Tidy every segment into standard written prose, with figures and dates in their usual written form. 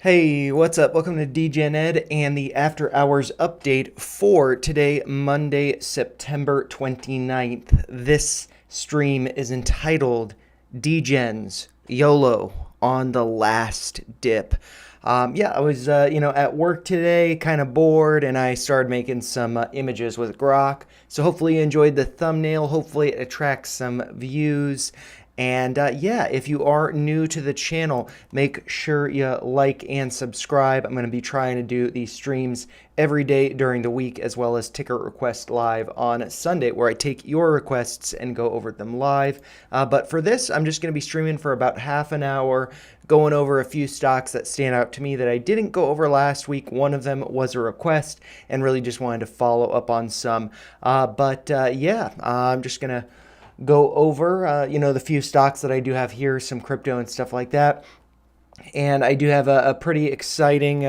Hey, what's up? Welcome to Degen Ed and the After Hours update for today, Monday, September 29th. This stream is entitled Degens, YOLO on the last dip. I was, at work today, kind of bored, and I started making some images with Grok. So hopefully you enjoyed the thumbnail. Hopefully it attracts some views. And if you are new to the channel, make sure you like and subscribe. I'm going to be trying to do these streams every day during the week, as well as Ticker Request Live on Sunday, where I take your requests and go over them live. But for this, I'm just going to be streaming for about half an hour, going over a few stocks that stand out to me that I didn't go over last week. One of them was a request, and really just wanted to follow up on some. I'm just going to go over, the few stocks that I do have here, some crypto and stuff like that. And I do have a pretty exciting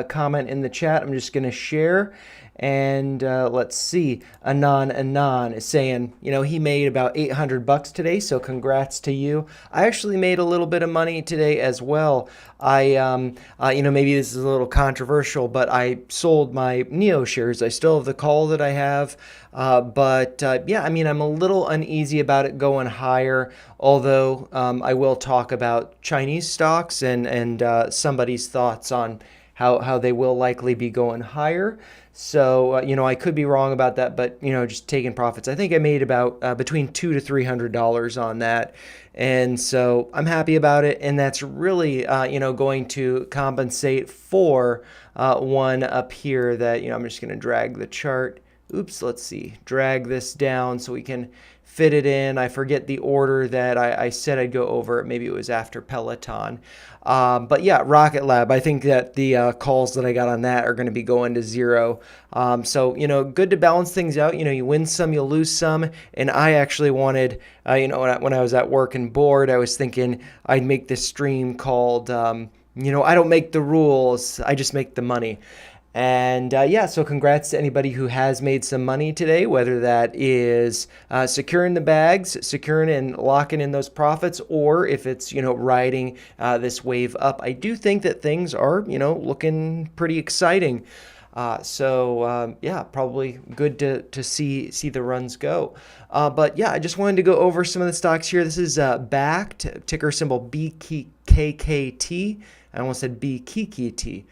comment in the chat I'm just going to share. And let's see, Anon is saying, he made about $800 today, so congrats to you. I actually made a little bit of money today as well. Maybe this is a little controversial, but I sold my Neo shares. I still have the call that I have, I'm a little uneasy about it going higher, although I will talk about Chinese stocks and somebody's thoughts on how they will likely be going higher. So, I could be wrong about that, but, just taking profits. I think I made about between $200 to $300 on that. And so I'm happy about it. And that's really, going to compensate for one up here that, I'm just going to drag the chart. Oops, let's see, drag this down so we can fit it in. I forget the order that I said I'd go over. Maybe it was after Peloton. Rocket Lab, I think that the calls that I got on that are going to be going to zero. Good to balance things out. You win some, you lose some. And I actually wanted, when I was at work and bored, I was thinking I'd make this stream called, I don't make the rules, I just make the money. And so congrats to anybody who has made some money today, whether that is securing the bags, securing and locking in those profits, or if it's, riding this wave up. I do think that things are, looking pretty exciting. Probably good to see the runs go. I just wanted to go over some of the stocks here. This is backed, ticker symbol BKKT. I almost said BKKT.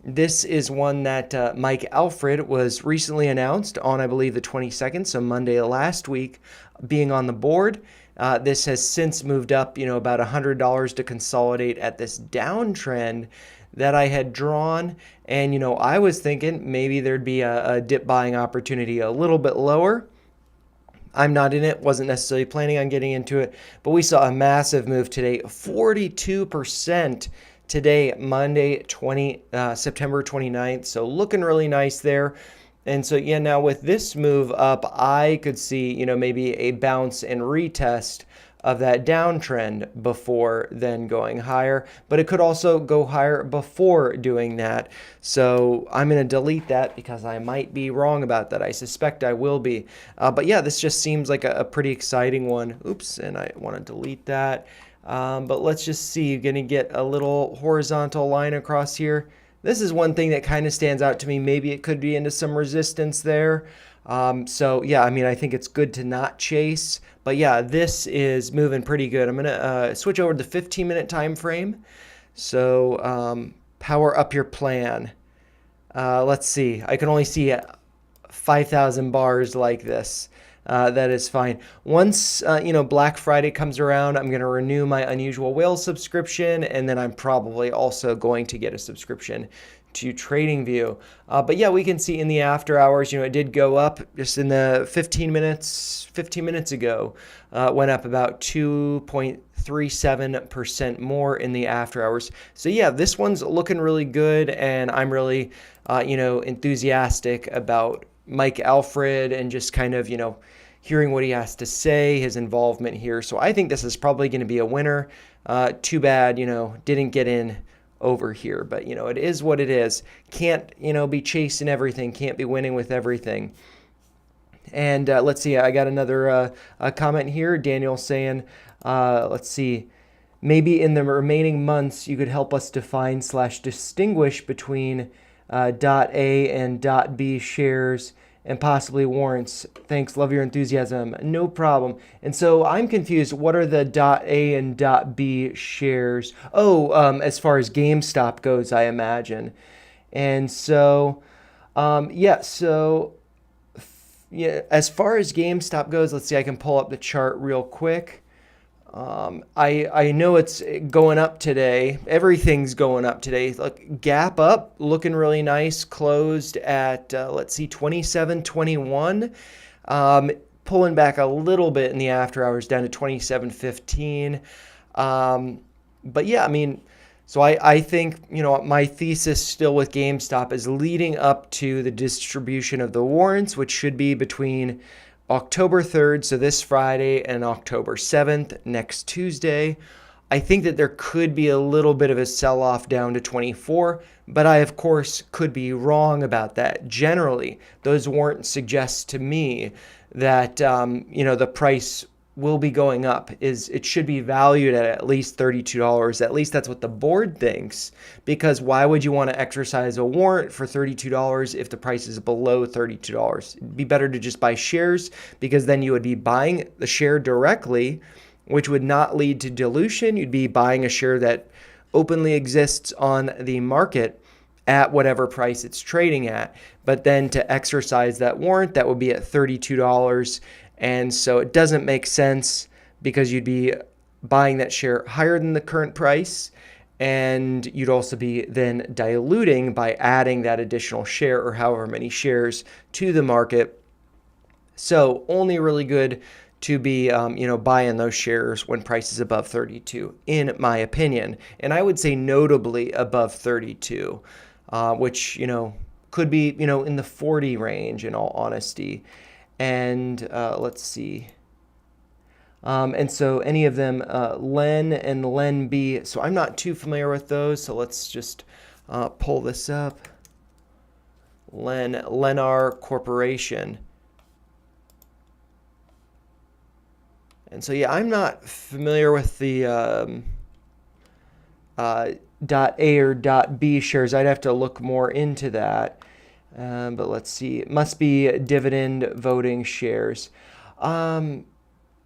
This is one that Mike Alfred was recently announced on, I believe, the 22nd, so Monday last week, being on the board. This has since moved up, about $100 to consolidate at this downtrend that I had drawn. And, I was thinking maybe there'd be a dip buying opportunity a little bit lower. I'm not in it, wasn't necessarily planning on getting into it, but we saw a massive move today, 42% today, Monday, September 29th. So looking really nice there. And so, now with this move up, I could see, maybe a bounce and retest of that downtrend before then going higher, but it could also go higher before doing that. So I'm going to delete that because I might be wrong about that. I suspect I will be. This just seems like a pretty exciting one. Oops, and I want to delete that. But let's just see. You're going to get a little horizontal line across here. This is one thing that kind of stands out to me. Maybe it could be into some resistance there. I think it's good to not chase. But this is moving pretty good. I'm going to switch over to the 15-minute time frame. So power up your plan. Let's see. I can only see 5,000 bars like this. That is fine. Once, Black Friday comes around, I'm going to renew my Unusual Whale subscription, and then I'm probably also going to get a subscription to TradingView. We can see in the after hours, it did go up just in the 15 minutes ago, went up about 2.37% more in the after hours. So this one's looking really good, and I'm really, enthusiastic about Mike Alfred and just kind of, hearing what he has to say, his involvement here. So I think this is probably going to be a winner. Too bad, didn't get in over here, but it is what it is. Can't, be chasing everything, can't be winning with everything. And let's see, I got another comment here. Daniel saying, let's see, maybe in the remaining months, you could help us define slash distinguish between dot A and dot B shares and possibly warrants. Thanks, love your enthusiasm. No problem. And so I'm confused. What are the dot A and dot B shares? Oh, as far as GameStop goes, I imagine. And so, yeah, so yeah, as far as GameStop goes, let's see, I can pull up the chart real quick. I know it's going up today. Everything's going up today. Look, gap up, looking really nice. Closed at let's see, 27.21. Pulling back a little bit in the after hours, down to 27.15. But yeah, I mean, so I think, my thesis still with GameStop is leading up to the distribution of the warrants, which should be between October 3rd, so this Friday, and October 7th, next Tuesday. I think that there could be a little bit of a sell-off down to 24, but I, of course, could be wrong about that. Generally, those warrants suggest to me that, the price will be going up. It should be valued at least $32. At least that's what the board thinks, because why would you want to exercise a warrant for $32 if the price is below $32? It'd be better to just buy shares, because then you would be buying the share directly, which would not lead to dilution. You'd be buying a share that openly exists on the market at whatever price it's trading at. But then to exercise that warrant, that would be at $32. And so it doesn't make sense, because you'd be buying that share higher than the current price, and you'd also be then diluting by adding that additional share or however many shares to the market. So only really good to be, buying those shares when price is above 32, in my opinion. And I would say notably above 32, which, could be, in the 40 range, in all honesty. And let's see. And so any of them, Len and Len B. So I'm not too familiar with those. So let's just pull this up. Lennar Corporation. And so, yeah, I'm not familiar with the dot A or dot B shares. I'd have to look more into that. But let's see. It must be dividend voting shares.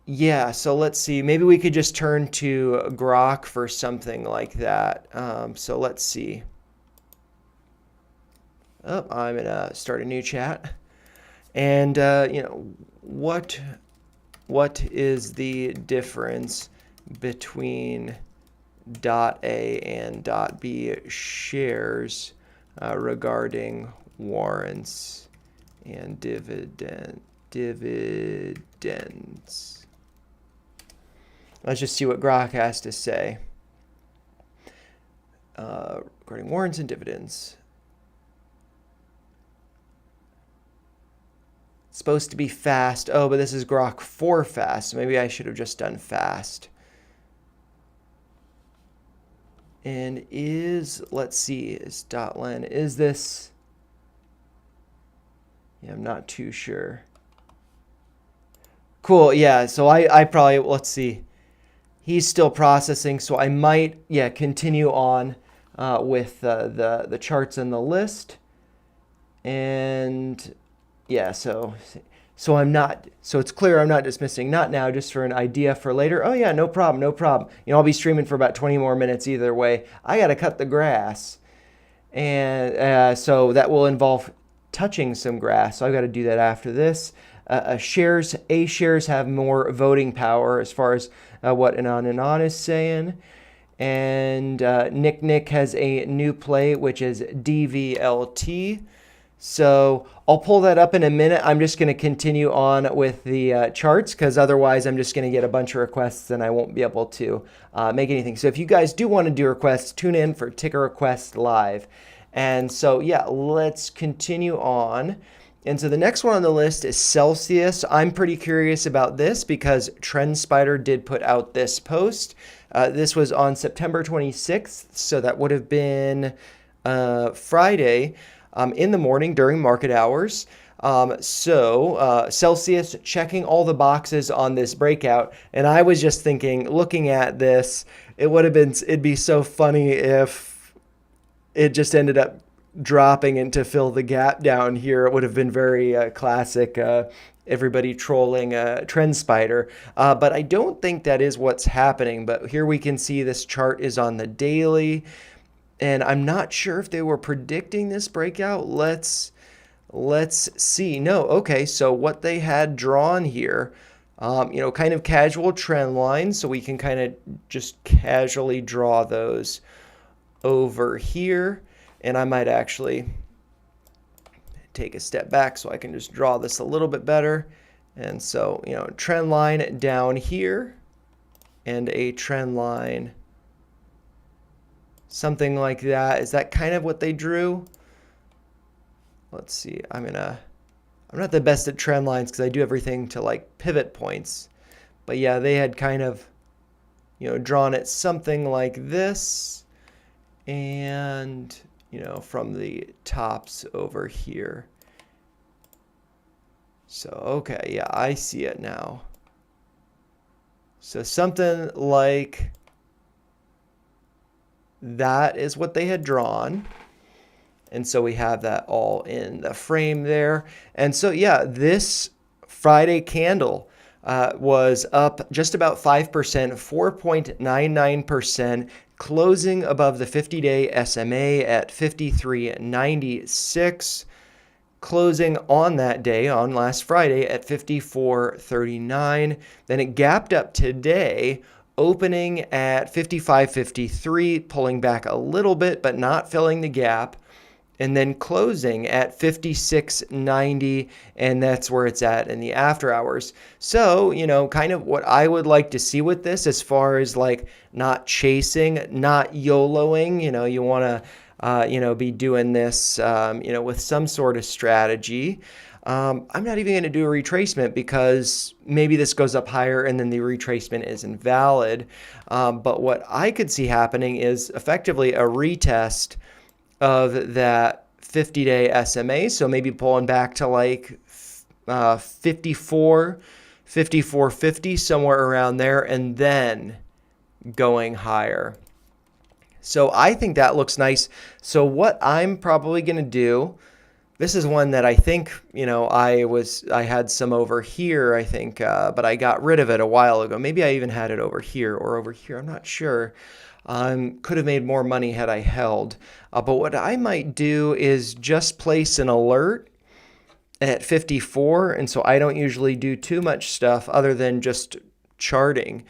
Yeah, so let's see. Maybe we could just turn to Grok for something like that. So let's see. Oh, I'm going to start a new chat. And, what is the difference between dot A and dot B shares regarding warrants and dividends? Let's just see what Grok has to say regarding warrants and dividends. It's supposed to be fast. Oh, but this is Grok 4 fast. So maybe I should have just done fast. And let's see, is .len, is this? Yeah, I'm not too sure. Cool, yeah, so I probably, let's see. He's still processing, so I might, continue on with the charts and the list. And yeah, so I'm not, so it's clear I'm not dismissing, not now, just for an idea for later. Oh yeah, no problem. I'll be streaming for about 20 more minutes either way. I got to cut the grass. And so that will involve touching some grass. So I've got to do that after this. A shares have more voting power as far as what Anon is saying. And Nick has a new play, which is DVLT. So I'll pull that up in a minute. I'm just going to continue on with the charts, because otherwise I'm just going to get a bunch of requests and I won't be able to make anything. So if you guys do want to do requests, tune in for Ticker Request Live. And so, yeah, let's continue on. And so the next one on the list is Celsius. I'm pretty curious about this because TrendSpider did put out this post. This was on September 26th, so that would have been Friday in the morning during market hours. Celsius checking all the boxes on this breakout. And I was just thinking, looking at this, it'd be so funny if it just ended up dropping and to fill the gap down here. It would have been very classic. Everybody trolling Trend Spider. But I don't think that is what's happening. But here we can see this chart is on the daily. And I'm not sure if they were predicting this breakout. Let's see. No, okay. So what they had drawn here, kind of casual trend lines. So we can kind of just casually draw those over here. And I might actually take a step back so I can just draw this a little bit better. And so, trend line down here and a trend line, something like that. Is that kind of what they drew? Let's see. I'm not the best at trend lines because I do everything to like pivot points. But yeah, they had kind of, drawn it something like this. And, from the tops over here. So, okay, yeah, I see it now. So something like that is what they had drawn. And so we have that all in the frame there. And so, yeah, this Friday candle was up just about 5%, 4.99%, closing above the 50-day SMA at 53.96, closing on that day, on last Friday, at 54.39. Then it gapped up today, opening at 55.53, pulling back a little bit, but not filling the gap. And then closing at 56.90, and that's where it's at in the after hours. So, kind of what I would like to see with this, as far as like not chasing, not YOLOing, you want to, be doing this, with some sort of strategy. I'm not even going to do a retracement because maybe this goes up higher and then the retracement is invalid. But what I could see happening is effectively a retest of that 50-day SMA. So maybe pulling back to like 54.50, somewhere around there, and then going higher. So I think that looks nice. So what I'm probably going to do, this is one that I think, I had some over here, I think, but I got rid of it a while ago. Maybe I even had it over here or over here. I'm not sure. Could have made more money had I held. But what I might do is just place an alert at 54. And so I don't usually do too much stuff other than just charting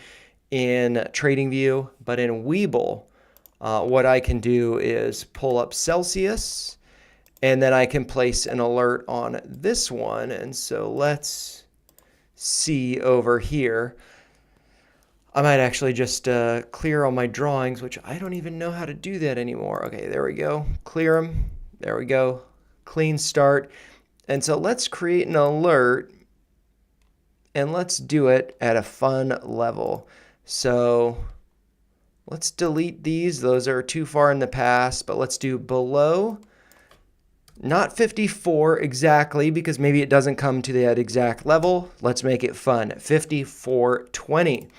in TradingView. But in Webull, what I can do is pull up Celsius, and then I can place an alert on this one. And so let's see over here. I might actually just clear all my drawings, which I don't even know how to do that anymore. Okay, there we go. Clear them. There we go. Clean start. And so let's create an alert, and let's do it at a fun level. So let's delete these. Those are too far in the past, but let's do below. Not 54 exactly, because maybe it doesn't come to that exact level. Let's make it fun. 54.20.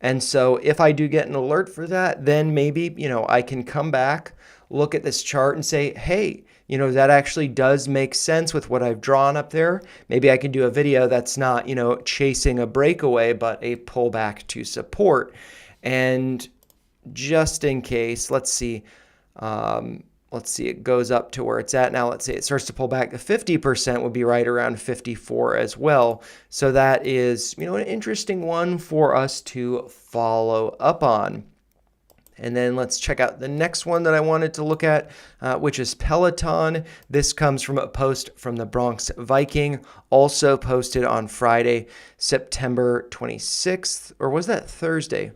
And so if I do get an alert for that, then maybe, I can come back, look at this chart and say, hey, that actually does make sense with what I've drawn up there. Maybe I can do a video that's not, chasing a breakaway, but a pullback to support. And just in case, let's see, it goes up to where it's at now. Let's say it starts to pull back. The 50% would be right around 54 as well. So that is, an interesting one for us to follow up on. And then let's check out the next one that I wanted to look at, which is Peloton. This comes from a post from the Bronx Viking, also posted on Friday, September 26th. Or was that Thursday?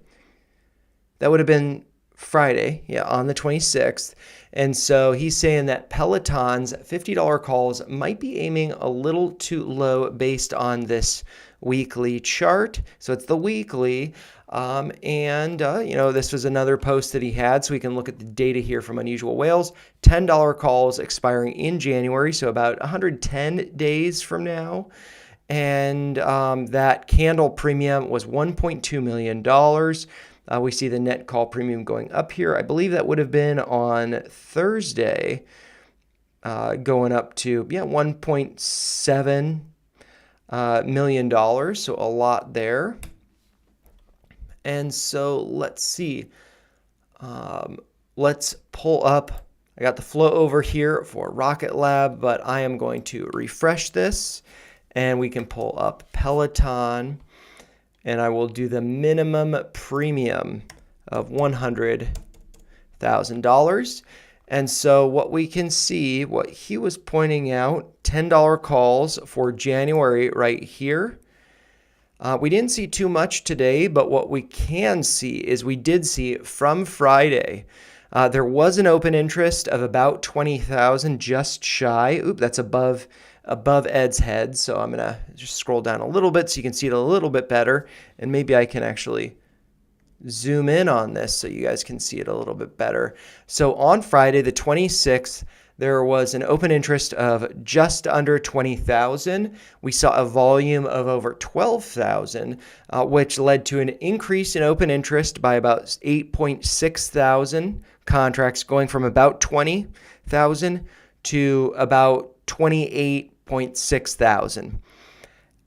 That would have been Friday, on the 26th. And so he's saying that Peloton's $50 calls might be aiming a little too low based on this weekly chart. So it's the weekly. This was another post that he had, so we can look at the data here from Unusual Whales. $10 calls expiring in January, so about 110 days from now. And that candle premium was $1.2 million. We see the net call premium going up here. I believe that would have been on Thursday, going up to $1.7 million, so a lot there. And so let's see. Let's pull up. I got the flow over here for Rocket Lab, but I am going to refresh this, and we can pull up Peloton, and I will do the minimum premium of $100,000. And so what we can see, what he was pointing out, $10 calls for January right here. We didn't see too much today, but what we can see is we did see from Friday, there was an open interest of about 20,000, just shy. Oop, that's above Ed's head. So I'm going to just scroll down a little bit so you can see it a little bit better. And maybe I can actually zoom in on this so you guys can see it a little bit better. So on Friday, the 26th, there was an open interest of just under 20,000. We saw a volume of over 12,000, which led to an increase in open interest by about 8.6 thousand contracts, going from about 20,000 to about 28.6 thousand.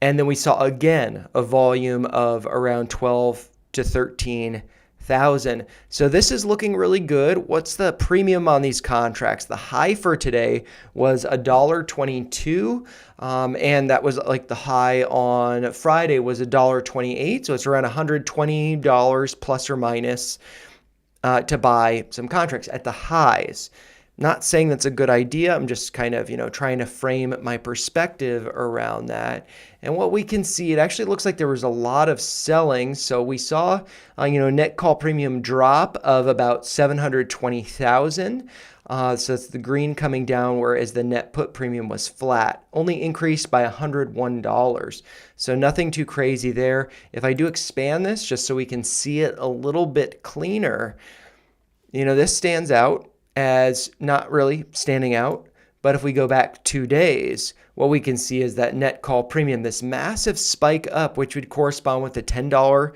And then we saw again a volume of around 12 to 13,000. So this is looking really good. What's the premium on these contracts? The high for today was $1.22, and that was like the high on Friday was $1.28. So it's around $120 plus or minus to buy some contracts at the highs. Not saying that's a good idea. I'm just kind of, trying to frame my perspective around that. And what we can see, it actually looks like there was a lot of selling. So we saw, net call premium drop of about 720,000. So it's the green coming down, whereas the net put premium was flat, only increased by $101. So nothing too crazy there. If I do expand this just so we can see it a little bit cleaner, this stands out as not really standing out. But if we go back 2 days, what we can see is that net call premium, this massive spike up, which would correspond with the $10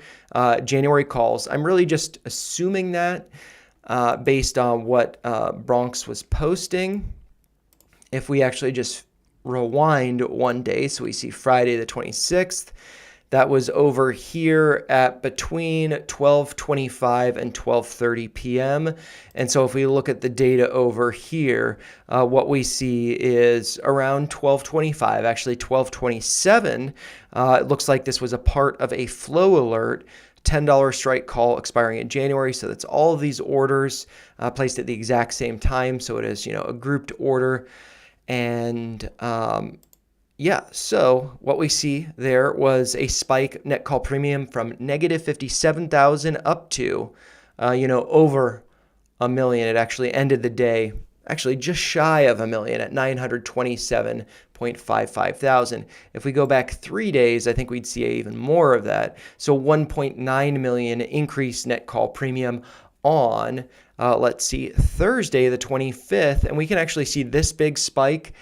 January calls. I'm really just assuming that based on what Bronx was posting. If we actually just rewind 1 day, so we see Friday the 26th, that was over here at between 12:25 and 12:30 p.m. And so if we look at the data over here, what we see is around 12:25, actually 12:27. It looks like this was a part of a flow alert, $10 strike call expiring in January. So that's all of these orders placed at the exact same time. So it is, a grouped order. And so what we see there was a spike net call premium from negative 57,000 up to, over a million. It actually ended the day actually just shy of a million at 927.55 thousand. If we go back 3 days, I think we'd see even more of that. So 1.9 million increase net call premium on, Thursday the 25th, and we can actually see this big spike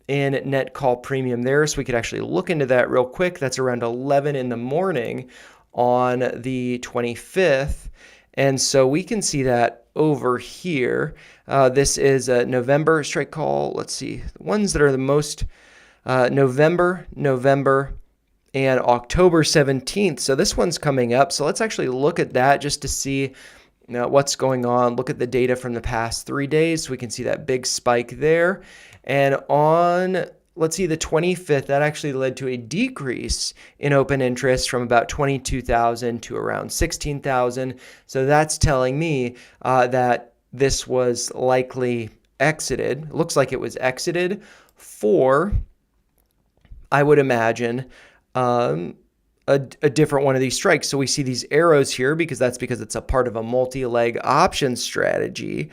in net call premium there. So we could actually look into that real quick. That's around 11 in the morning on the 25th. And so we can see that over here. This is a November strike call. Let's see, the ones that are the most November, and October 17th. So this one's coming up. So let's actually look at that just to see what's going on. Look at the data from the past 3 days. So we can see that big spike there. And on, the 25th, that actually led to a decrease in open interest from about 22,000 to around 16,000. So that's telling me that this was likely exited. It looks like it was exited for, I would imagine, a different one of these strikes. So we see these arrows here because it's a part of a multi-leg option strategy.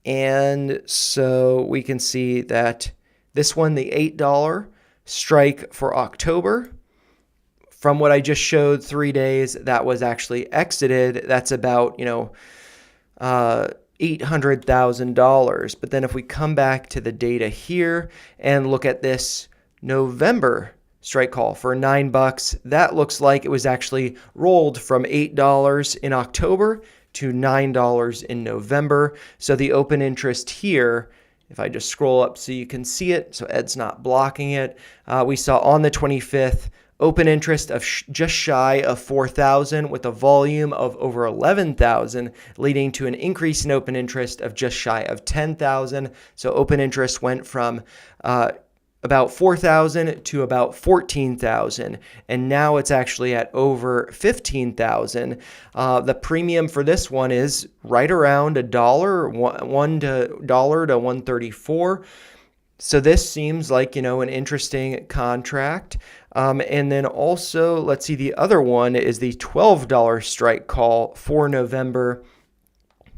And so we can see that this one, the $8 strike for October from what I just showed, 3 days, that was actually exited. That's about, $800,000. But then if we come back to the data here and look at this November strike call for $9, that looks like it was actually rolled from $8 in October to $9 in November. So the open interest here, if I just scroll up so you can see it, so Ed's not blocking it, we saw on the 25th, open interest of just shy of 4,000 with a volume of over 11,000, leading to an increase in open interest of just shy of 10,000. So open interest went from about 4,000 to about 14,000, and now it's actually at over 15,000. The premium for this one is right around $1 to 134. So this seems like, an interesting contract. And then also, let's see, the other one is the $12 strike call for November.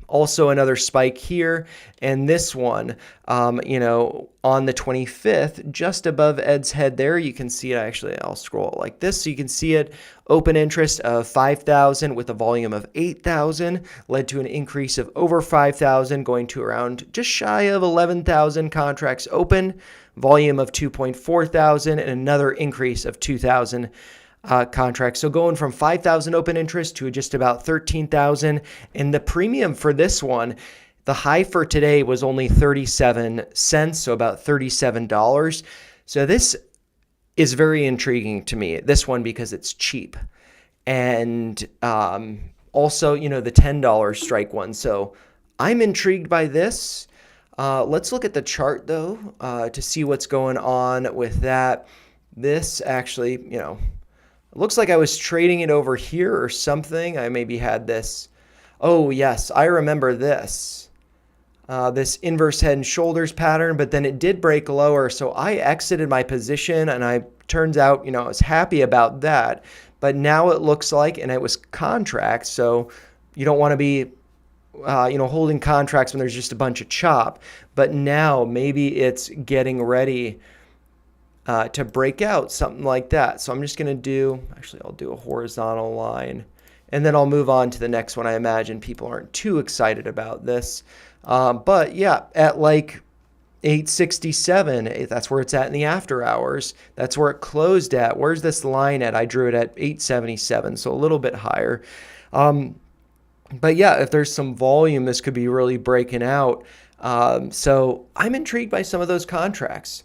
Also another spike here, and this one, on the 25th, just above Ed's head there, you can see it. Actually, I'll scroll it like this so you can see it. Open interest of 5,000 with a volume of 8,000 led to an increase of over 5,000, going to around just shy of 11,000 contracts open, volume of 2.4 thousand, and another increase of 2,000 contracts. So going from 5,000 open interest to just about 13,000. And the premium for this one, the high for today was only 37 cents, so about $37. So this is very intriguing to me, this one, because it's cheap. And also, the $10 strike one. So I'm intrigued by this. Let's look at the chart, though, to see what's going on with that. This actually, looks like I was trading it over here or something. I maybe had this. Oh, yes, I remember this. This inverse head and shoulders pattern, but then it did break lower. So I exited my position, and turns out, I was happy about that. But now it looks like, and it was contracts. So you don't want to be, holding contracts when there's just a bunch of chop. But now maybe it's getting ready to break out, something like that. So I'm just going to I'll do a horizontal line, and then I'll move on to the next one. I imagine people aren't too excited about this. But yeah, at like 867, that's where it's at in the after hours. That's where it closed at. Where's this line at? I drew it at 877, so a little bit higher. But yeah, if there's some volume, this could be really breaking out. So I'm intrigued by some of those contracts.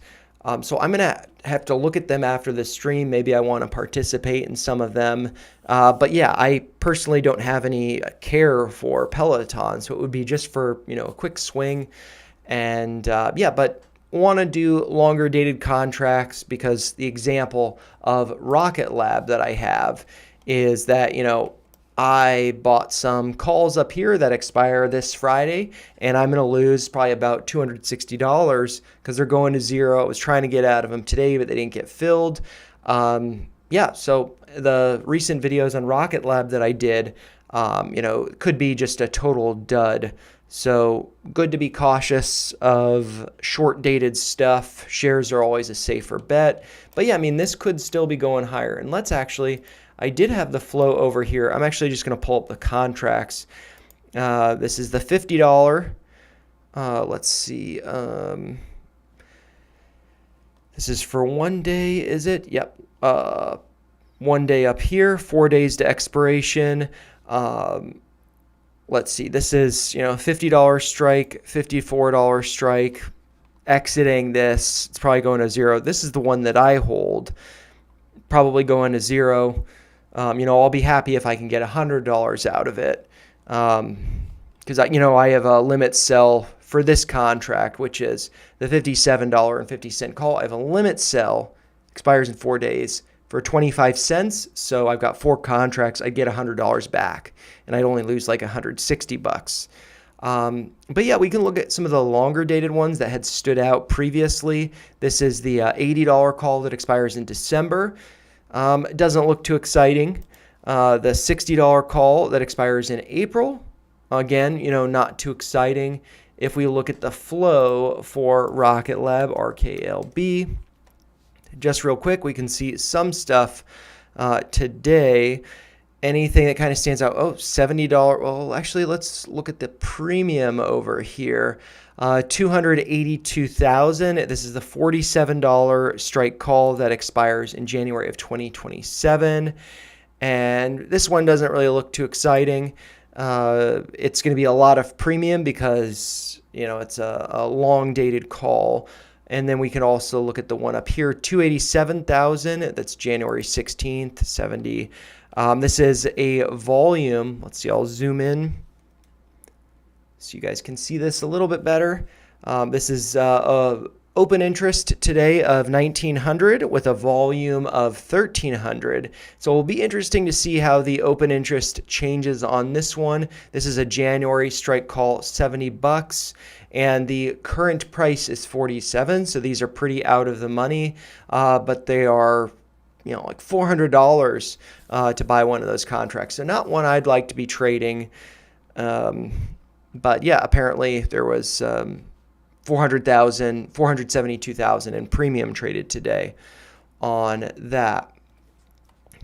So I'm going to have to look at them after the stream. Maybe I want to participate in some of them. But yeah, I personally don't have any care for Peloton. So it would be just for, a quick swing. And but want to do longer dated contracts, because the example of Rocket Lab that I have is that, I bought some calls up here that expire this Friday, and I'm going to lose probably about $260 because they're going to zero. I was trying to get out of them today, but they didn't get filled. So the recent videos on Rocket Lab that I did, could be just a total dud. So good to be cautious of short-dated stuff. Shares are always a safer bet. But yeah, this could still be going higher. And I did have the flow over here. I'm actually just going to pull up the contracts. This is the $50. Let's see. This is for 1 day, is it? Yep. 1 day up here, 4 days to expiration. Let's see. This is, $50 strike, $54 strike. Exiting this, it's probably going to zero. This is the one that I hold. Probably going to zero. I'll be happy if I can get $100 out of it. Because, I have a limit sell for this contract, which is the $57.50 call. I have a limit sell, expires in 4 days, for 25 cents. So I've got 4 contracts. I get $100 back, and I'd only lose like $160. But yeah, we can look at some of the longer dated ones that had stood out previously. This is the $80 call that expires in December. It doesn't look too exciting. The $60 call that expires in April. Again, not too exciting. If we look at the flow for Rocket Lab, RKLB, just real quick, we can see some stuff today. Anything that kind of stands out? Oh, $70. Well, actually, let's look at the premium over here. 282,000. This is the $47 strike call that expires in January of 2027. And this one doesn't really look too exciting. It's going to be a lot of premium because, it's a long dated call. And then we can also look at the one up here, 287,000. That's January 16th, 70. This is a volume. Let's see, I'll zoom in so you guys can see this a little bit better. This is a open interest today of 1,900 with a volume of 1,300. So it'll be interesting to see how the open interest changes on this one. This is a January strike call, $70. And the current price is 47. So these are pretty out of the money, but they are like $400 to buy one of those contracts. So not one I'd like to be trading. But yeah, apparently there was 472,000 in premium traded today on that.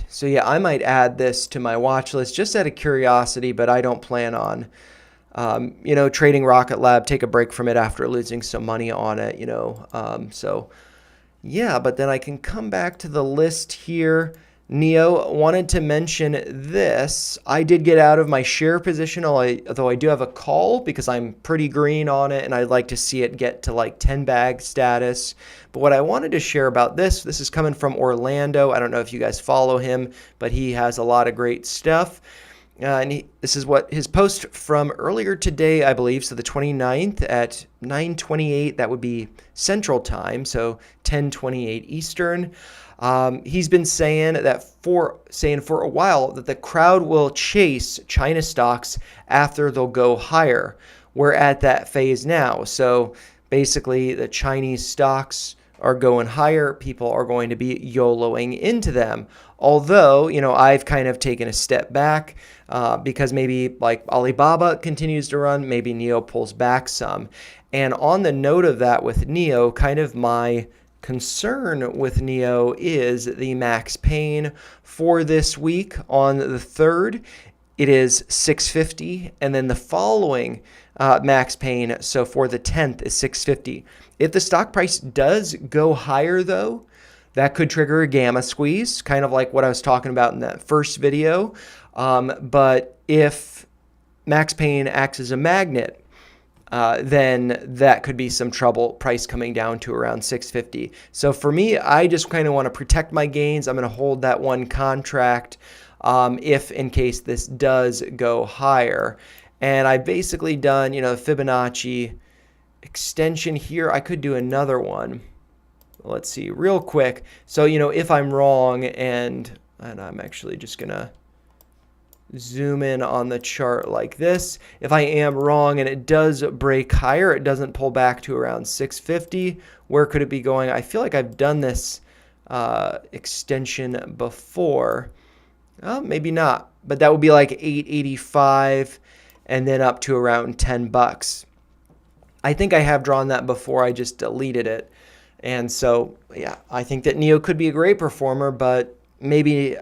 So yeah, I might add this to my watch list just out of curiosity, but I don't plan on, trading Rocket Lab, take a break from it after losing some money on it, so yeah, but then I can come back to the list here. Neo, wanted to mention this. I did get out of my share position, although I do have a call because I'm pretty green on it and I'd like to see it get to like 10 bag status. But what I wanted to share about this is coming from Orlando. I don't know if you guys follow him, but he has a lot of great stuff. This is what his post from earlier today, I believe, so the 29th at 9:28, that would be Central Time, so 10:28 Eastern. He's been saying for a while that the crowd will chase China stocks after they'll go higher. We're at that phase now. So basically, the Chinese stocks are going higher. People are going to be YOLOing into them. Although, I've kind of taken a step back because maybe like Alibaba continues to run, maybe Neo pulls back some. And on the note of that with Neo, kind of my concern with Neo is the max pain for this week on the 3rd. It is 650, and then the following max pain, so for the 10th, is 650. If the stock price does go higher, though, that could trigger a gamma squeeze, kind of like what I was talking about in that first video. But if max pain acts as a magnet, then that could be some trouble, price coming down to around 650. So for me, I just kind of want to protect my gains. I'm going to hold that one contract if in case this does go higher. And I've basically done, Fibonacci extension here. I could do another one. Let's see real quick. So, if I'm wrong, and I'm actually just going to zoom in on the chart like this. If I am wrong and it does break higher, it doesn't pull back to around 650, where could it be going? I feel like I've done this extension before. Maybe not, but that would be like 885 and then up to around $10. I think I have drawn that before, I just deleted it. And so, yeah, I think that Neo could be a great performer, but maybe,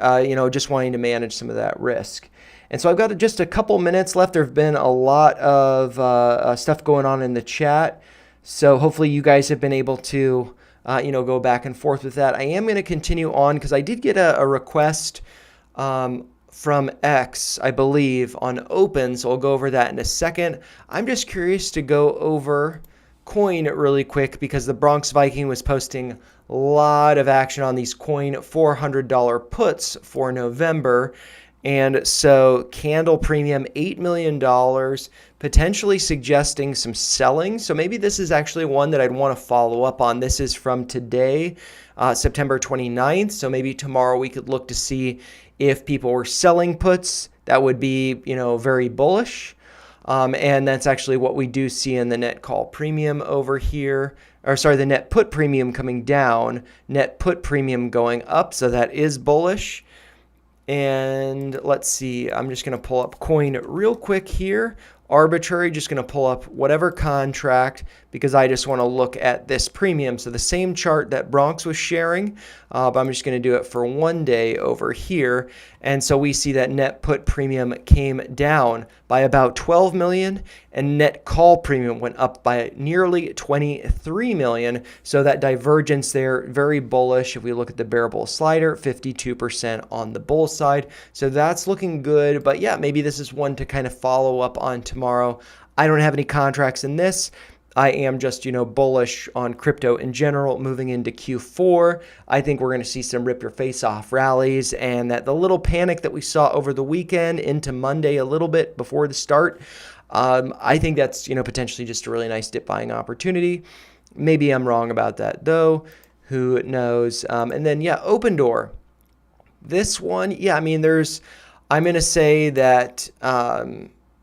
just wanting to manage some of that risk. And so I've got just a couple minutes left. There have been a lot of stuff going on in the chat. So hopefully you guys have been able to, go back and forth with that. I am going to continue on because I did get a request from X, I believe, on open. So I'll go over that in a second. I'm just curious to go over coin really quick because the Bronx Viking was posting a lot of action on these coin $400 puts for November. And so candle premium, $8 million, potentially suggesting some selling. So maybe this is actually one that I'd want to follow up on. This is from today, September 29th. So maybe tomorrow we could look to see if people were selling puts. That would be, very bullish. And that's actually what we do see in the net call premium over here. The net put premium coming down, net put premium going up. So that is bullish. And let's see, I'm just going to pull up coin real quick here. arbitrary, just going to pull up whatever contract because I just want to look at this premium. So the same chart that Bronx was sharing, but I'm just going to do it for 1 day over here. And so we see that net put premium came down by about 12 million and net call premium went up by nearly 23 million. So that divergence there, very bullish. If we look at the bear bull slider, 52% on the bull side. So that's looking good. But yeah, maybe this is one to kind of follow up on tomorrow. I don't have any contracts in this. I am just, bullish on crypto in general moving into Q4. I think we're going to see some rip your face off rallies, and that the little panic that we saw over the weekend into Monday a little bit before the start, I think that's, potentially just a really nice dip buying opportunity. Maybe I'm wrong about that though. Who knows? And then, Open Door. This one, I'm going to say that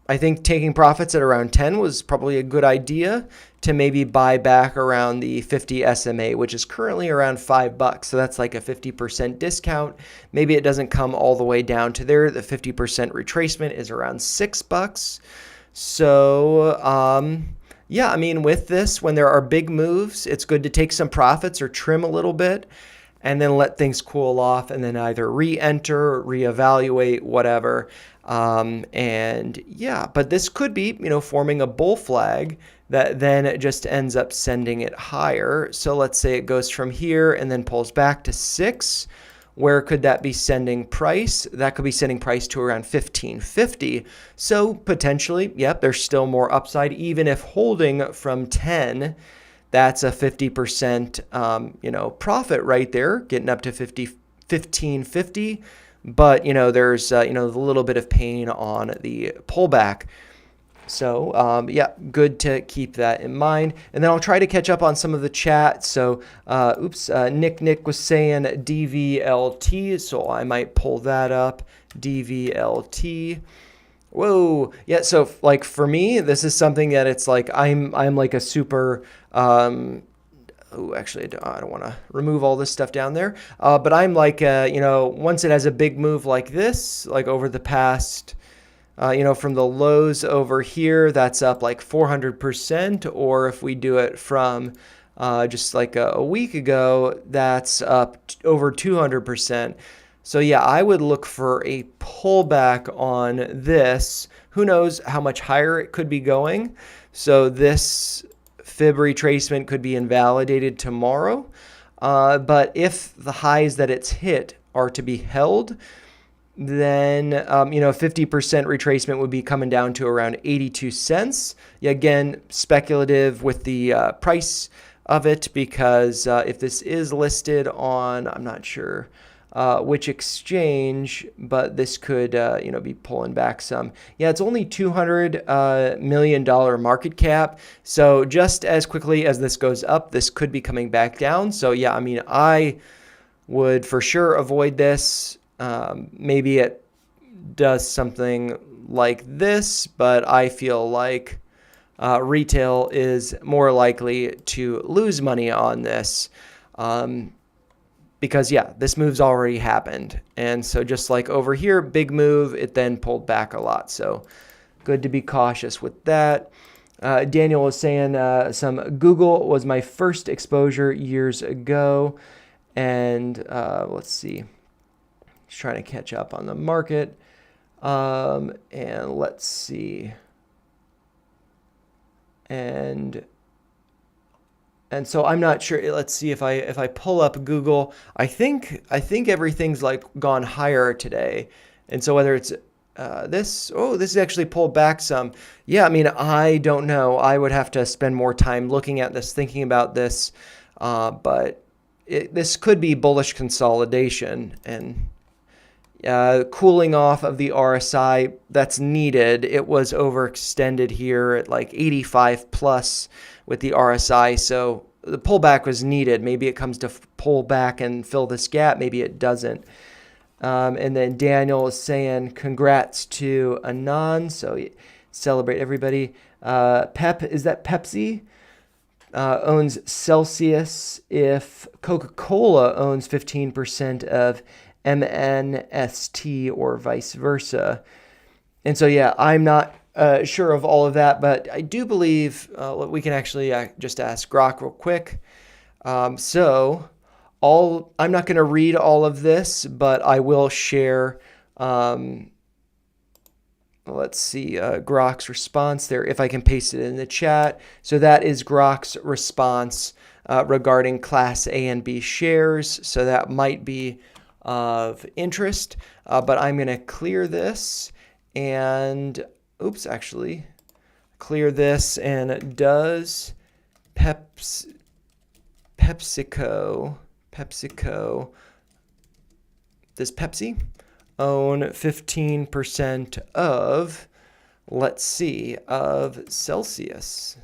I think taking profits at around 10 was probably a good idea to maybe buy back around the 50 SMA, which is currently around $5. So that's like a 50% discount. Maybe it doesn't come all the way down to there. The 50% retracement is around $6. So, with this, when there are big moves, it's good to take some profits or trim a little bit and then let things cool off and then either re-enter, reevaluate, whatever. But this could be, forming a bull flag that then it just ends up sending it higher. So let's say it goes from here and then pulls back to 6. Where could that be sending price? That could be sending price to around 1550. So potentially, there's still more upside, even if holding from 10. That's a 50%, profit right there, getting up to 1550. But, there's, a little bit of pain on the pullback. So, good to keep that in mind. And then I'll try to catch up on some of the chat. So, Nick was saying DVLT, so I might pull that up. DVLT. Whoa. Yeah, so like for me, this is something that it's like I'm like a super actually, I don't want to remove all this stuff down there. But I'm like, once it has a big move like this, like over the past, from the lows over here, that's up like 400%. Or if we do it from just like a week ago, that's up over 200%. So I would look for a pullback on this. Who knows how much higher it could be going. So this fib retracement could be invalidated tomorrow. But if the highs that it's hit are to be held, then 50% retracement would be coming down to around 82 cents. Again, speculative with the price of it, because if this is listed on, I'm not sure which exchange, but this could be pulling back some. It's only $200 million market cap. So just as quickly as this goes up, this could be coming back down. So I would for sure avoid this. Maybe it does something like this, but I feel like retail is more likely to lose money on this. Because this move's already happened. And so just like over here, big move, it then pulled back a lot. So good to be cautious with that. Daniel was saying some Google was my first exposure years ago. And let's see. Just trying to catch up on the market. And let's see. And so I'm not sure. Let's see if I pull up Google. I think everything's like gone higher today. And so whether it's this is actually pulled back some. I don't know. I would have to spend more time looking at this, thinking about this. But this could be bullish consolidation and cooling off of the RSI that's needed. It was overextended here at like 85 plus with the RSI. So the pullback was needed. Maybe it comes to pull back and fill this gap. Maybe it doesn't. And then Daniel is saying congrats to Anon. So celebrate everybody. Is that Pepsi? Owns Celsius. If Coca-Cola owns 15% of MNST or vice versa. And so, I'm not sure of all of that, but I do believe we can actually just ask Grok real quick. So I'm not going to read all of this, but I will share. Let's see, Grok's response there, if I can paste it in the chat. So that is Grok's response regarding Class A and B shares. So that might be of interest, but I'm going to clear this and, actually, clear this. And does PepsiCo, does Pepsi own 15% of, let's see, of Celsius?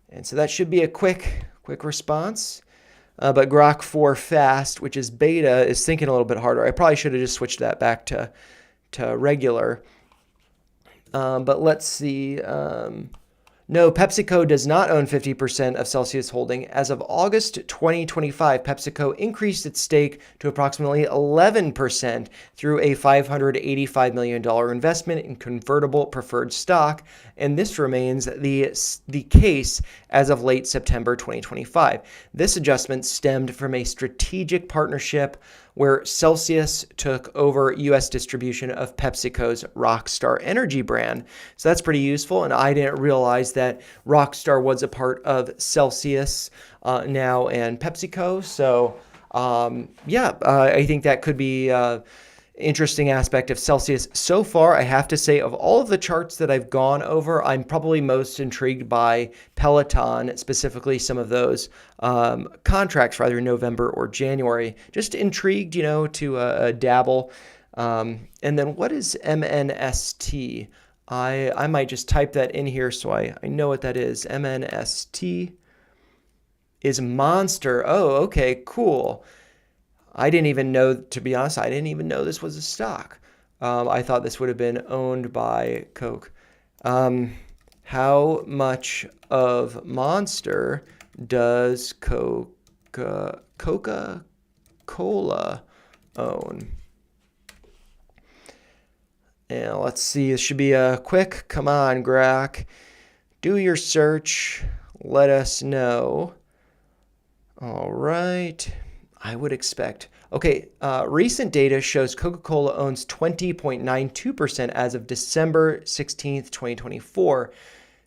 And so that should be a quick response. But Grok 4 Fast, which is beta, is thinking a little bit harder. I probably should have just switched that back to regular. But let's see. No, PepsiCo does not own 50% of Celsius Holding. As of August 2025, PepsiCo increased its stake to approximately 11% through a $585 million investment in convertible preferred stock, and this remains the case as of late September 2025. This adjustment stemmed from a strategic partnership where Celsius took over U.S. distribution of PepsiCo's Rockstar Energy brand. So that's pretty useful, and I didn't realize that Rockstar was a part of Celsius now and PepsiCo. So I think that could be interesting aspect of Celsius. So far, I have to say, of all of the charts that I've gone over, I'm probably most intrigued by Peloton, specifically some of those contracts for either November or January. Just intrigued, to dabble. And then what is MNST? I might just type that in here so I know what that is. MNST is Monster. Oh, okay, cool. I didn't even know, to be honest, I didn't even know this was a stock. I thought this would have been owned by Coke. How much of Monster does Coca-Cola own? And let's see, this should be a quick. Come on, Grok. Do your search. Let us know. All right. I would expect. Okay, recent data shows Coca-Cola owns 20.92% as of December 16th, 2024.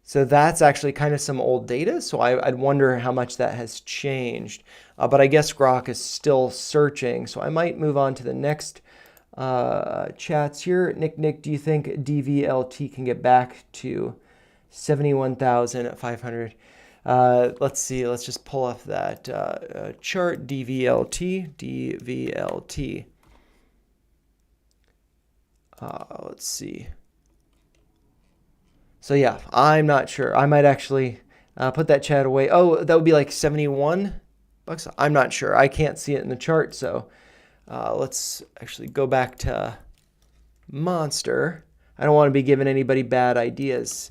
So that's actually kind of some old data. So I'd wonder how much that has changed. But I guess Grok is still searching. So I might move on to the next chats here. Nick, do you think DVLT can get back to 71,500? Let's see. Let's just pull up that chart. DVLT. Let's see. So yeah, I'm not sure. I might actually put that chat away. Oh, that would be like 71 bucks. I'm not sure. I can't see it in the chart. So let's actually go back to Monster. I don't want to be giving anybody bad ideas.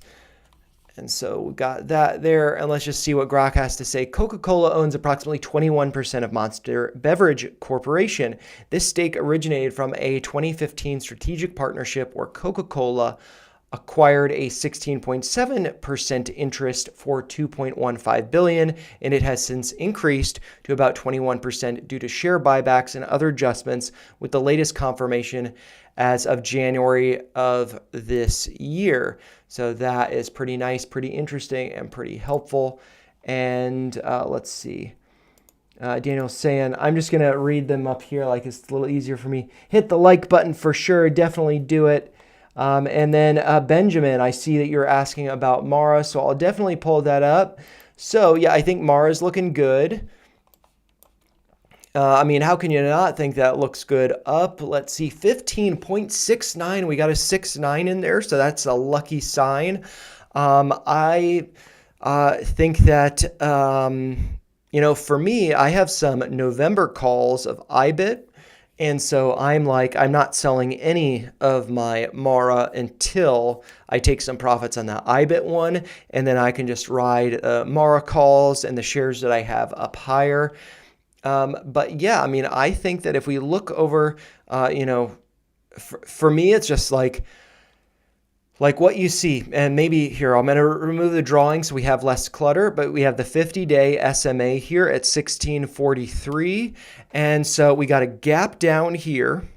And so we got that there. And let's just see what Grok has to say. Coca-Cola owns approximately 21% of Monster Beverage Corporation. This stake originated from a 2015 strategic partnership where Coca-Cola acquired a 16.7% interest for $2.15 billion, and it has since increased to about 21% due to share buybacks and other adjustments, with the latest confirmation as of January of this year. So that is pretty nice, pretty interesting, and pretty helpful. And let's see. Daniel's saying, I'm just going to read them up here like it's a little easier for me. Hit the like button for sure. Definitely do it. And then Benjamin, I see that you're asking about Mara, so I'll definitely pull that up. So yeah, I think Mara's looking good. How can you not think that looks good? Up, let's see, 15.69. We got a 6.9 in there, so that's a lucky sign. I think that, for me, I have some November calls of IBIT. And so I'm not selling any of my Mara until I take some profits on that IBIT one. And then I can just ride Mara calls and the shares that I have up higher. But yeah, I think that if we look over, for me, it's just like, like what you see, and maybe here, I'm going to remove the drawing so we have less clutter, but we have the 50-day SMA here at 1643. And so we got a gap down here,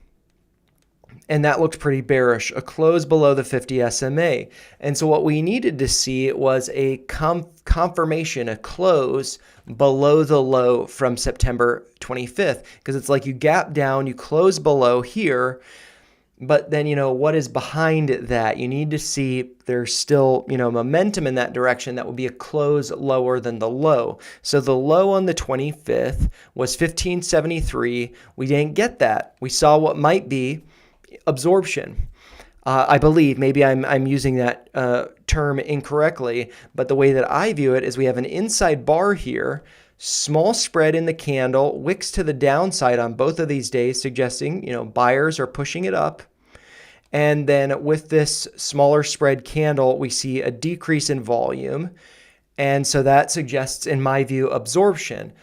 and that looked pretty bearish, a close below the 50 SMA. And so what we needed to see was a confirmation, a close below the low from September 25th, because it's like you gap down, you close below here, but then, what is behind that? You need to see there's still, momentum in that direction. That would be a close lower than the low. So the low on the 25th was 1573. We didn't get that. We saw what might be absorption. I believe, maybe I'm using that term incorrectly, but the way that I view it is we have an inside bar here, small spread in the candle, wicks to the downside on both of these days, suggesting, buyers are pushing it up. And then with this smaller spread candle, we see a decrease in volume. And so that suggests, in my view, absorption.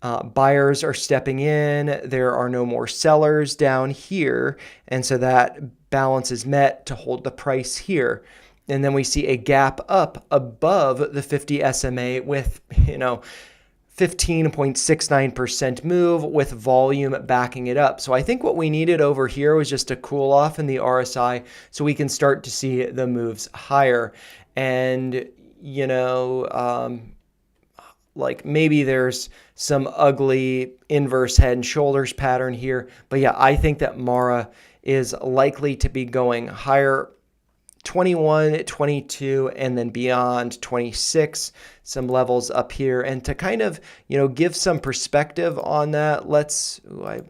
Buyers are stepping in. There are no more sellers down here. And so that balance is met to hold the price here. And then we see a gap up above the 50 SMA with, 15.69% move with volume backing it up. So I think what we needed over here was just a cool off in the RSI so we can start to see the moves higher. And, like maybe there's some ugly inverse head and shoulders pattern here. But yeah, I think that Mara is likely to be going higher, 21, 22, and then beyond 26, some levels up here. And to kind of, give some perspective on that, I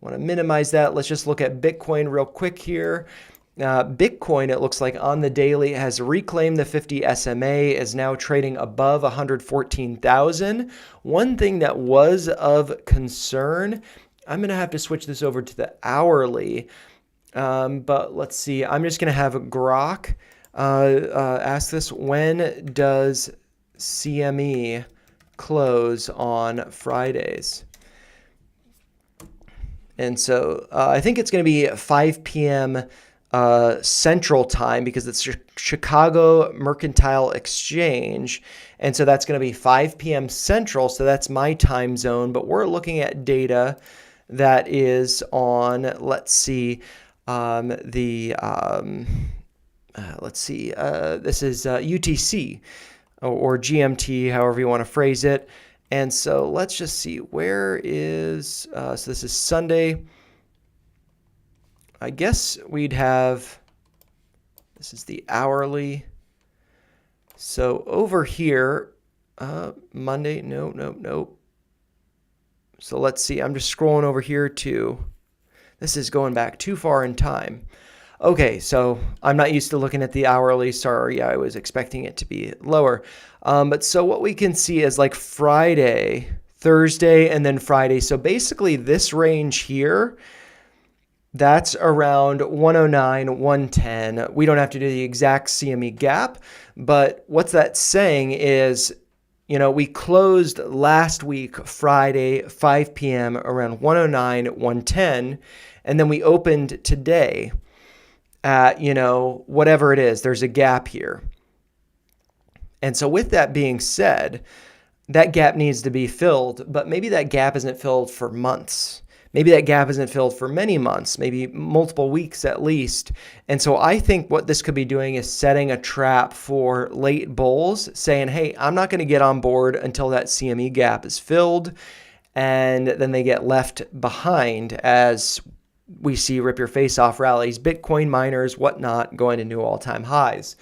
want to minimize that. Let's just look at Bitcoin real quick here. Bitcoin, it looks like on the daily, has reclaimed the 50 SMA, is now trading above 114,000. One thing that was of concern, I'm going to have to switch this over to the hourly. But let's see, I'm just going to have Grok ask this: when does CME close on Fridays? And so I think it's going to be 5 p.m. Central Time, because it's Chicago Mercantile Exchange. And so that's going to be 5 p.m. Central. So that's my time zone. But we're looking at data that is on, let's see, this is UTC or GMT, however you want to phrase it. And so let's just see, where is, so this is Sunday. I guess we'd have, this is the hourly. So over here, Monday, nope. So let's see, I'm just scrolling over here to, this is going back too far in time. Okay, so I'm not used to looking at the hourly. Sorry, I was expecting it to be lower. But so what we can see is like Friday, Thursday, and then Friday. So basically this range here, that's around 109, 110. We don't have to do the exact CME gap, but what's that saying is, we closed last week, Friday, 5 p.m. around 109, 110, and then we opened today at, whatever it is, there's a gap here. And so with that being said, that gap needs to be filled, but maybe that gap isn't filled for months. Maybe that gap isn't filled for many months, maybe multiple weeks at least. And so I think what this could be doing is setting a trap for late bulls, saying, hey, I'm not going to get on board until that CME gap is filled. And then they get left behind as we see rip your face off rallies, Bitcoin miners, whatnot, going to new all-time highs.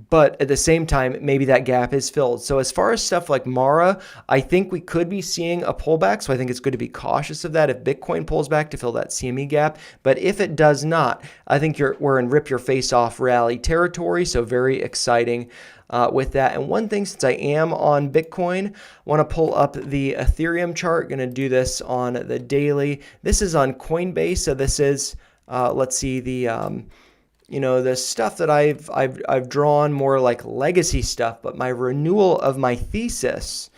But at the same time, maybe that gap is filled. So as far as stuff like Mara, I think we could be seeing a pullback. So I think it's good to be cautious of that if Bitcoin pulls back to fill that CME gap. But if it does not, I think we're in rip your face off rally territory. So very exciting with that. And one thing, since I am on Bitcoin, I want to pull up the Ethereum chart. Going to do this on the daily. This is on Coinbase. So this is, let's see, the stuff that I've drawn more like legacy stuff, but my renewal of my thesis,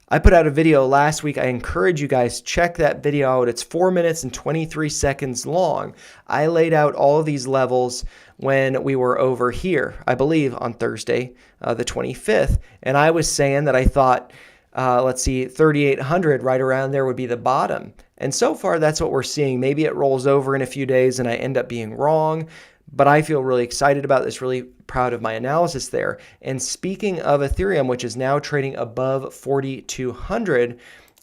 I put out a video last week. I encourage you guys, check that video out. It's 4 minutes and 23 seconds long. I laid out all of these levels when we were over here, I believe on Thursday, the 25th. And I was saying that I thought, 3,800 right around there would be the bottom. And so far, that's what we're seeing. Maybe it rolls over in a few days and I end up being wrong. But I feel really excited about this, really proud of my analysis there. And speaking of Ethereum, which is now trading above 4,200,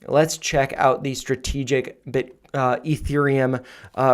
let's check out the strategic Ethereum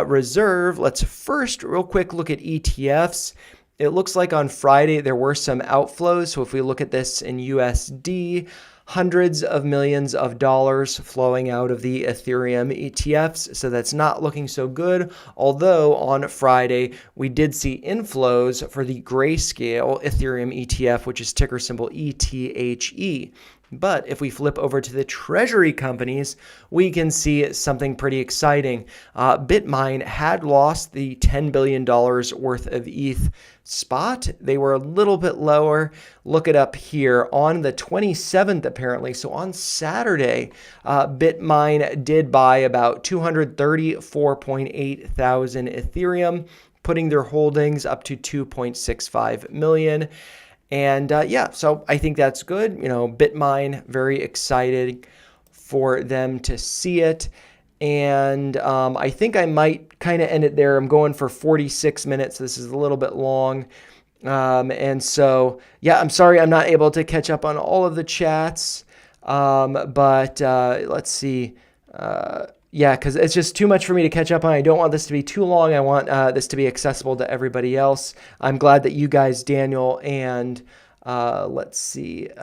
reserve. Let's first real quick look at ETFs. It looks like on Friday there were some outflows. So if we look at this in USD, hundreds of millions of dollars flowing out of the Ethereum ETFs. So that's not looking so good. Although on Friday, we did see inflows for the Grayscale Ethereum ETF, which is ticker symbol ETHE. But if we flip over to the treasury companies, we can see something pretty exciting. Bitmine had lost the $10 billion worth of ETH spot. They were a little bit lower. Look it up here on the 27th, apparently. So on Saturday, Bitmine did buy about 234.8 thousand Ethereum, putting their holdings up to 2.65 million. And so I think that's good. Bitmine, very excited for them to see it. And I think I might kind of end it there. I'm going for 46 minutes. This is a little bit long. And so, I'm sorry I'm not able to catch up on all of the chats. But let's see. Because it's just too much for me to catch up on. I don't want this to be too long. I want this to be accessible to everybody else. I'm glad that you guys, Daniel and and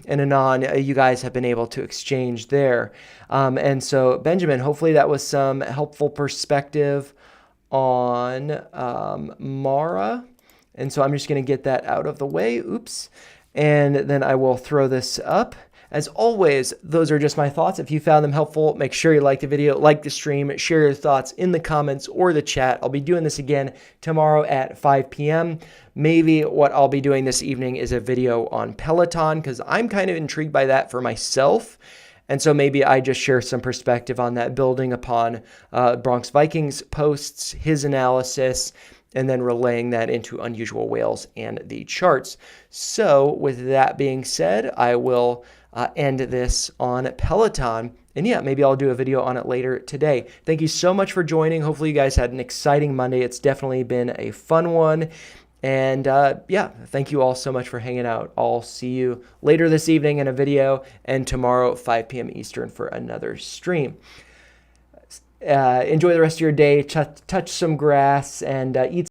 Anon, you guys have been able to exchange there. And so, Benjamin, hopefully that was some helpful perspective on Mara. And so I'm just going to get that out of the way. Oops. And then I will throw this up. As always, those are just my thoughts. If you found them helpful, make sure you like the video, like the stream, share your thoughts in the comments or the chat. I'll be doing this again tomorrow at 5 p.m. Maybe what I'll be doing this evening is a video on Peloton because I'm kind of intrigued by that for myself. And so maybe I just share some perspective on that, building upon Bronx Vikings posts, his analysis, and then relaying that into Unusual Whales and the charts. So with that being said, I will end this on Peloton. And maybe I'll do a video on it later today. Thank you so much for joining. Hopefully you guys had an exciting Monday. It's definitely been a fun one. And thank you all so much for hanging out. I'll see you later this evening in a video and tomorrow at 5 p.m. Eastern for another stream. Enjoy the rest of your day. Touch some grass and eat